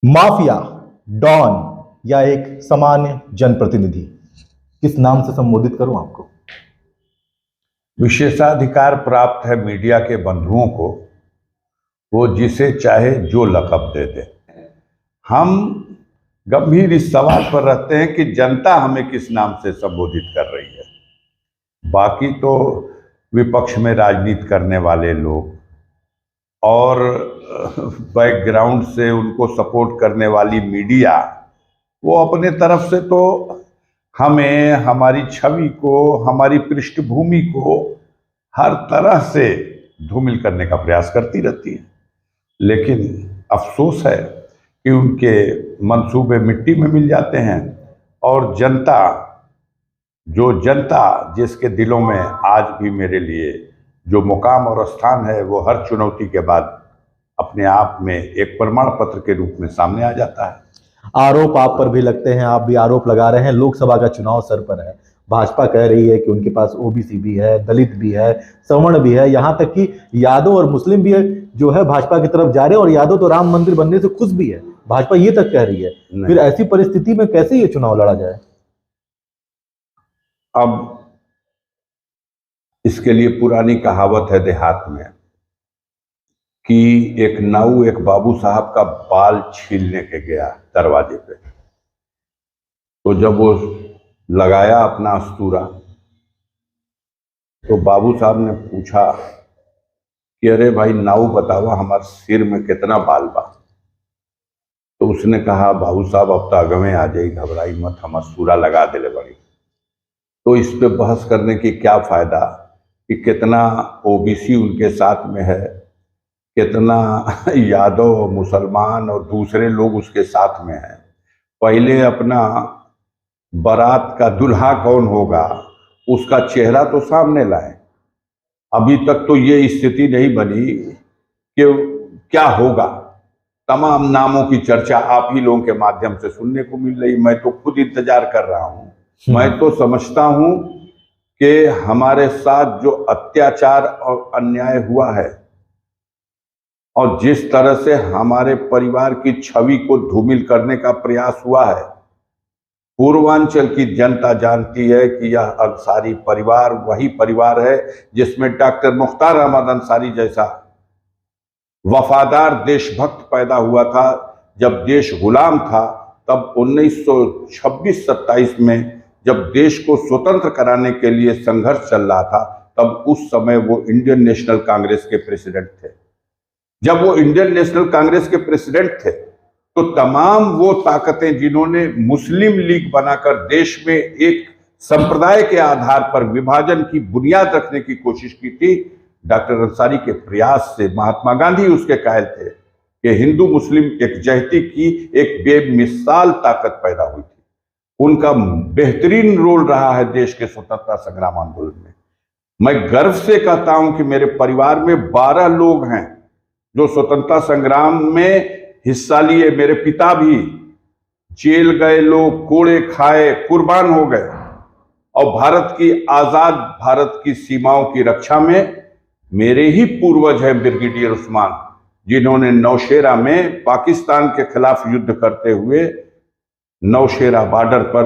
Mafia, don या एक सामान्य जनप्रतिनिधि, किस नाम से संबोधित करूं आपको? विशेषाधिकार प्राप्त है मीडिया के बंधुओं को, वो जिसे चाहे जो लक़ब दे दे। हम गंभीर इस सवाल पर रहते हैं कि जनता हमें किस नाम से संबोधित कर रही है। बाकी तो विपक्ष में राजनीति करने वाले लोग और बैकग्राउंड से उनको सपोर्ट करने वाली मीडिया, वो अपने तरफ से तो हमें, हमारी छवि को, हमारी पृष्ठभूमि को हर तरह से धूमिल करने का प्रयास करती रहती है। लेकिन अफसोस है कि उनके मंसूबे मिट्टी में मिल जाते हैं और जनता जिसके दिलों में आज भी मेरे लिए जो मुकाम और स्थान है, वो हर चुनौती के बाद अपने आप में एक प्रमाण पत्र के रूप में सामने आ जाता है। आरोप आप पर भी लगते हैं, आप भी आरोप लगा रहे हैं। लोकसभा का चुनाव सर पर है, भाजपा कह रही है कि उनके पास ओबीसी भी है, दलित भी है, सवर्ण भी है, यहां तक कि यादव और मुस्लिम भी है जो है भाजपा की तरफ जा रहे हैं, और यादव तो राम मंदिर बनने से खुश भी है, भाजपा ये तक कह रही है। फिर ऐसी परिस्थिति में कैसे ये चुनाव लड़ा जाए? अब इसके लिए पुरानी कहावत है देहात में कि एक नाऊ एक बाबू साहब का बाल छीलने के गया दरवाजे पे, तो जब वो लगाया अपना अस्तूरा, तो बाबू साहब ने पूछा कि अरे भाई नाऊ बतावा हमारे सिर में कितना बाल बा। तो उसने कहा बाबू साहब अब तो अगवे आ जाई, घबराई मत, हम अस्तूरा लगा देले बड़ी। तो इस पे बहस करने की क्या फायदा कि कितना ओबीसी उनके साथ में है, कितना यादव, मुसलमान और दूसरे लोग उसके साथ में हैं। पहले अपना बारात का दुल्हा कौन होगा उसका चेहरा तो सामने लाए। अभी तक तो ये स्थिति नहीं बनी कि क्या होगा। तमाम नामों की चर्चा आप ही लोगों के माध्यम से सुनने को मिल रही। मैं तो खुद इंतजार कर रहा हूं। मैं तो समझता हूं कि हमारे साथ जो अत्याचार और अन्याय हुआ है और जिस तरह से हमारे परिवार की छवि को धूमिल करने का प्रयास हुआ है, पूर्वांचल की जनता जानती है कि यह अंसारी परिवार वही परिवार है जिसमें डॉक्टर मुख्तार अहमद अंसारी जैसा वफादार देशभक्त पैदा हुआ था। जब देश गुलाम था, तब 1926-27 में जब देश को स्वतंत्र कराने के लिए संघर्ष चल रहा था, तब उस समय वो इंडियन नेशनल कांग्रेस के प्रेसिडेंट थे। जब वो इंडियन नेशनल कांग्रेस के प्रेसिडेंट थे, तो तमाम वो ताकतें जिन्होंने मुस्लिम लीग बनाकर देश में एक संप्रदाय के आधार पर विभाजन की बुनियाद रखने की कोशिश की थी, डॉक्टर अंसारी के प्रयास से महात्मा गांधी उसके कायल थे कि हिंदू मुस्लिम एकजहती की एक बेमिसाल ताकत पैदा हुई थी। उनका बेहतरीन रोल रहा है देश के स्वतंत्रता संग्राम आंदोलन में। मैं गर्व से कहता हूं कि मेरे परिवार में 12 लोग हैं जो स्वतंत्रता संग्राम में हिस्सा लिए। मेरे पिता भी जेल गए, लोग कोड़े खाए, कुर्बान हो गए, और भारत की आजाद भारत की सीमाओं की रक्षा में मेरे ही पूर्वज हैं ब्रिगेडियर उस्मान, जिन्होंने नौशेरा में पाकिस्तान के खिलाफ युद्ध करते हुए नौशेरा बॉर्डर पर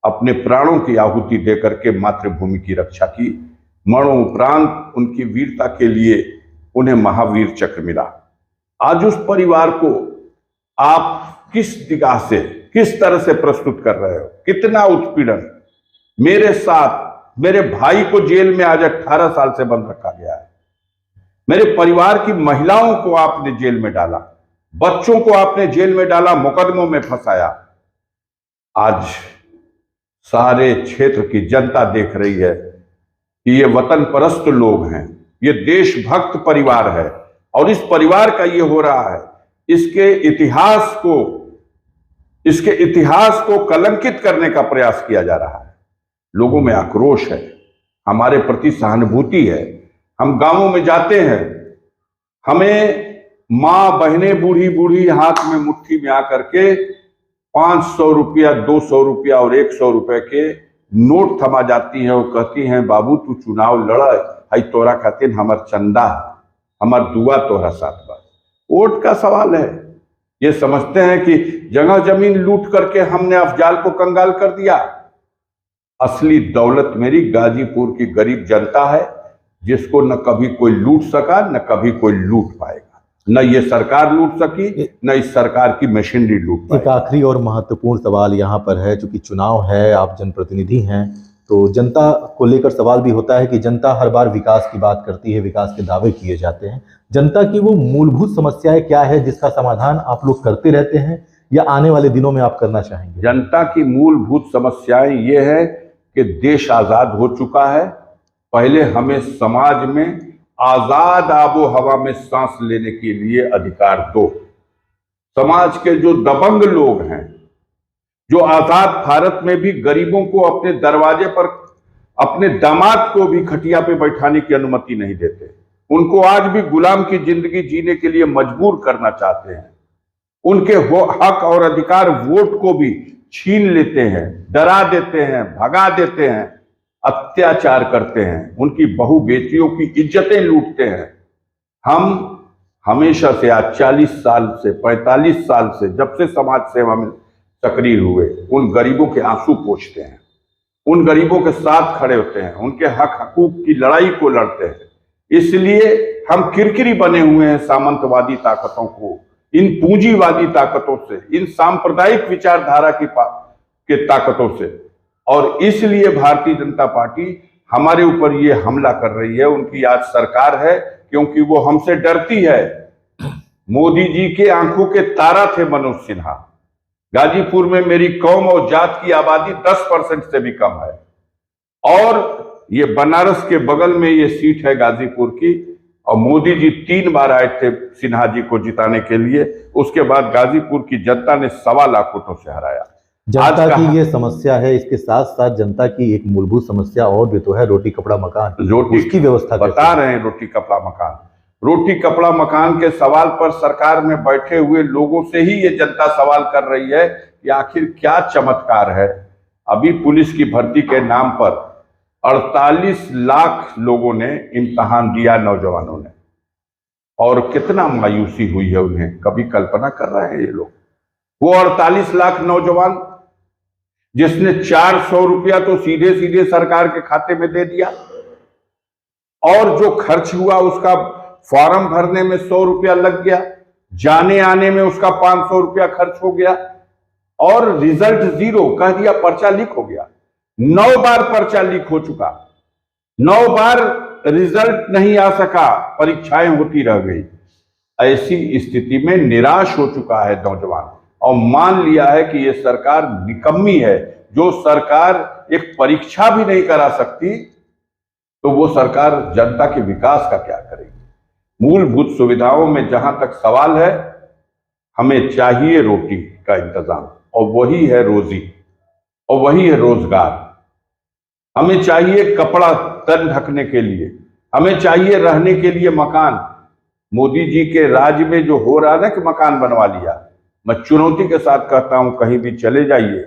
अपने प्राणों की आहुति देकर के मातृभूमि की रक्षा की। मरणोपरांत उनकी वीरता के लिए उन्हें महावीर चक्र मिला। आज उस परिवार को आप किस निगाह से, किस तरह से प्रस्तुत कर रहे हो? कितना उत्पीड़न! मेरे साथ मेरे भाई को जेल में आज 18 साल से बंद रखा गया है। मेरे परिवार की महिलाओं को आपने जेल में डाला, बच्चों को आपने जेल में डाला, मुकदमों में फंसाया। आज सारे क्षेत्र की जनता देख रही है कि ये वतन परस्त लोग हैं, ये देशभक्त परिवार है, और इस परिवार का ये हो रहा है। इसके इतिहास को कलंकित करने का प्रयास किया जा रहा है। लोगों में आक्रोश है, हमारे प्रति सहानुभूति है। हम गांवों में जाते हैं, हमें मां बहनें बूढ़ी बूढ़ी हाथ में मुट्ठी में आकर के 500 रुपया, 200 रुपया और 100 रुपए के नोट थमा जाती हैं और कहती हैं बाबू तू चुनाव लड़ा है, तोरा खातिर हमर चंदा, हमर दुआ तोरा साथ बा। वोट का सवाल है। ये समझते हैं कि जगह जमीन लूट करके हमने अफजाल को कंगाल कर दिया। असली दौलत मेरी गाजीपुर की गरीब जनता है, जिसको न कभी कोई लूट सका, न कभी कोई लूट पाएगा। न ये सरकार लूट सकी, न इस सरकार की मशीनरी लूट पाएगी। एक आखिरी और महत्वपूर्ण सवाल यहाँ पर है, चूंकि चुनाव है, आप जनप्रतिनिधि हैं, तो जनता को लेकर सवाल भी होता है कि जनता हर बार विकास की बात करती है, विकास के दावे किए जाते हैं। जनता की वो मूलभूत समस्याएं क्या है जिसका समाधान आप लोग करते रहते हैं या आने वाले दिनों में आप करना चाहेंगे? जनता की मूलभूत समस्याएं ये है कि देश आजाद हो चुका है। पहले हमें समाज में आजाद आबो हवा में सांस लेने के लिए अधिकार दो। समाज के जो दबंग लोग हैं, जो आजाद भारत में भी गरीबों को अपने दरवाजे पर, अपने दामाद को भी खटिया पे बैठाने की अनुमति नहीं देते, उनको आज भी गुलाम की जिंदगी जीने के लिए मजबूर करना चाहते हैं, उनके हक और अधिकार वोट को भी छीन लेते हैं, डरा देते हैं, भगा देते हैं, अत्याचार करते हैं, उनकी बहु बेटियों की इज्जतें लूटते हैं। हम हमेशा से आज 40 साल से 45 साल से जब से समाज सेवा में सक्रिय हुए, उन गरीबों के आंसू पोंछते हैं, उन गरीबों के साथ खड़े होते हैं, उनके हक हकूक की लड़ाई को लड़ते हैं। इसलिए हम किरकिरी बने हुए हैं सामंतवादी ताकतों को, इन पूंजीवादी ताकतों से, इन सांप्रदायिक विचारधारा के ताकतों से। और इसलिए भारतीय जनता पार्टी हमारे ऊपर ये हमला कर रही है। उनकी आज सरकार है क्योंकि वो हमसे डरती है। मोदी जी के आंखों के तारा थे मनोज सिन्हा। गाजीपुर में मेरी कौम और जात की आबादी 10% से भी कम है, और ये बनारस के बगल में ये सीट है गाजीपुर की, और मोदी जी 3 बार आए थे सिन्हा जी को जिताने के लिए। उसके बाद गाजीपुर की जनता ने 1.25 लाख वोटों से हराया। जनता की ये समस्या है, इसके साथ साथ जनता की एक मूलभूत समस्या और भी तो है, रोटी कपड़ा मकान। उसकी व्यवस्था बता रहे हैं, रोटी कपड़ा मकान। रोटी कपड़ा मकान के सवाल पर सरकार में बैठे हुए लोगों से ही ये जनता सवाल कर रही है कि आखिर क्या चमत्कार है। अभी पुलिस की भर्ती के नाम पर 48 लाख लोगों ने इम्तहान दिया, नौजवानों ने, और कितना मायूसी हुई है उन्हें। कभी कल्पना कर रहे हैं ये लोग? वो 48 लाख नौजवान जिसने 400 रुपया तो सीधे सीधे सरकार के खाते में दे दिया, और जो खर्च हुआ उसका फॉर्म भरने में 100 रुपया लग गया, जाने आने में उसका 500 रुपया खर्च हो गया, और रिजल्ट 0 कह दिया, पर्चा लीक हो गया। 9 बार पर्चा लीक हो चुका, 9 बार रिजल्ट नहीं आ सका, परीक्षाएं होती रह गई। ऐसी स्थिति में निराश हो चुका है नौजवान, और मान लिया है कि यह सरकार निकम्मी है। जो सरकार एक परीक्षा भी नहीं करा सकती, तो वो सरकार जनता के विकास का क्या करेगी? मूलभूत सुविधाओं में जहां तक सवाल है, हमें चाहिए रोटी का इंतजाम, और वही है रोजी, और वही है रोजगार। हमें चाहिए कपड़ा तन ढकने के लिए, हमें चाहिए रहने के लिए मकान। मोदी जी के राज में जो हो रहा है ना कि मकान बनवा लिया, मैं चुनौती के साथ कहता हूं, कहीं भी चले जाइए,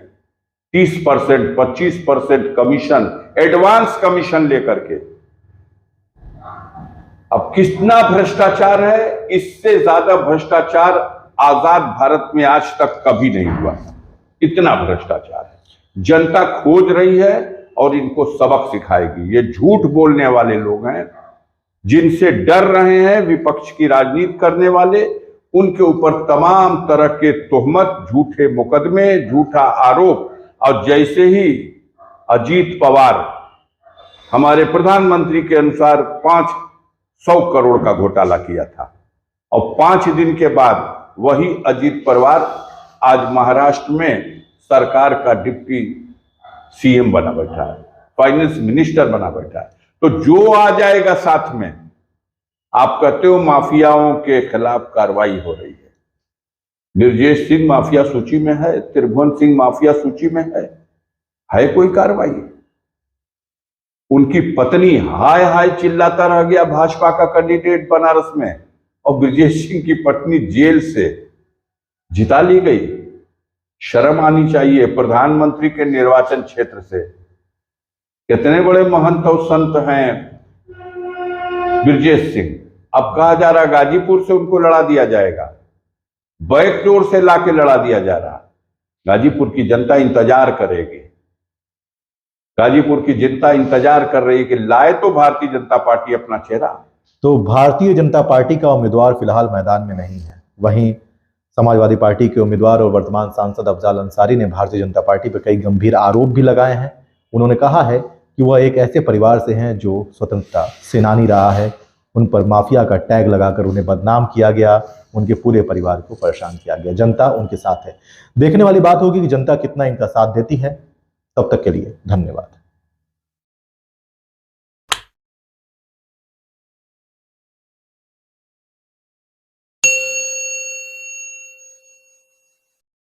30%, 25% कमीशन, एडवांस कमीशन लेकर के। अब कितना भ्रष्टाचार है, इससे ज्यादा भ्रष्टाचार आजाद भारत में आज तक कभी नहीं हुआ। इतना भ्रष्टाचार है, जनता खोज रही है और इनको सबक सिखाएगी। ये झूठ बोलने वाले लोग हैं, जिनसे डर रहे हैं विपक्ष की राजनीति करने वाले, उनके ऊपर तमाम तरह के तोहमत, झूठे मुकदमे, झूठा आरोप। और जैसे ही अजीत पवार हमारे प्रधानमंत्री के अनुसार 500 करोड़ का घोटाला किया था, और 5 दिन के बाद वही अजीत पवार आज महाराष्ट्र में सरकार का डिप्टी सीएम बना बैठा है, फाइनेंस मिनिस्टर बना बैठा है। तो जो आ जाएगा साथ में, आप कहते हो माफियाओं के खिलाफ कार्रवाई हो रही है। निर्जेश सिंह माफिया सूची में है, त्रिभुवन सिंह माफिया सूची में है कोई कार्रवाई? उनकी पत्नी हाय हाय चिल्लाता रह गया भाजपा का कैंडिडेट बनारस में, और ब्रजेश सिंह की पत्नी जेल से जिता ली गई। शर्म आनी चाहिए प्रधानमंत्री के निर्वाचन क्षेत्र से। कितने बड़े महंत और संत हैं ब्रजेश सिंह। अब कहा जा रहा गाजीपुर से उनको लड़ा दिया जाएगा। बैकडोर से लाके लड़ा दिया जा रहा है। गाजीपुर की जनता इंतजार करेगी, गाजीपुर की जनता इंतजार कर रही है कि लाए तो भारतीय जनता पार्टी अपना चेहरा। तो भारतीय जनता पार्टी का उम्मीदवार फिलहाल मैदान में नहीं है। वहीं समाजवादी पार्टी के उम्मीदवार और वर्तमान सांसद अफजाल अंसारी ने भारतीय जनता पार्टी पर कई गंभीर आरोप भी लगाए हैं। उन्होंने कहा है कि वह एक ऐसे परिवार से हैं जो स्वतंत्रता सेनानी रहा है, उन पर माफिया का टैग लगाकर उन्हें बदनाम किया गया, उनके पूरे परिवार को परेशान किया गया। जनता उनके साथ है। देखने वाली बात होगी कि जनता कितना इनका साथ देती है। तब तक के लिए धन्यवाद।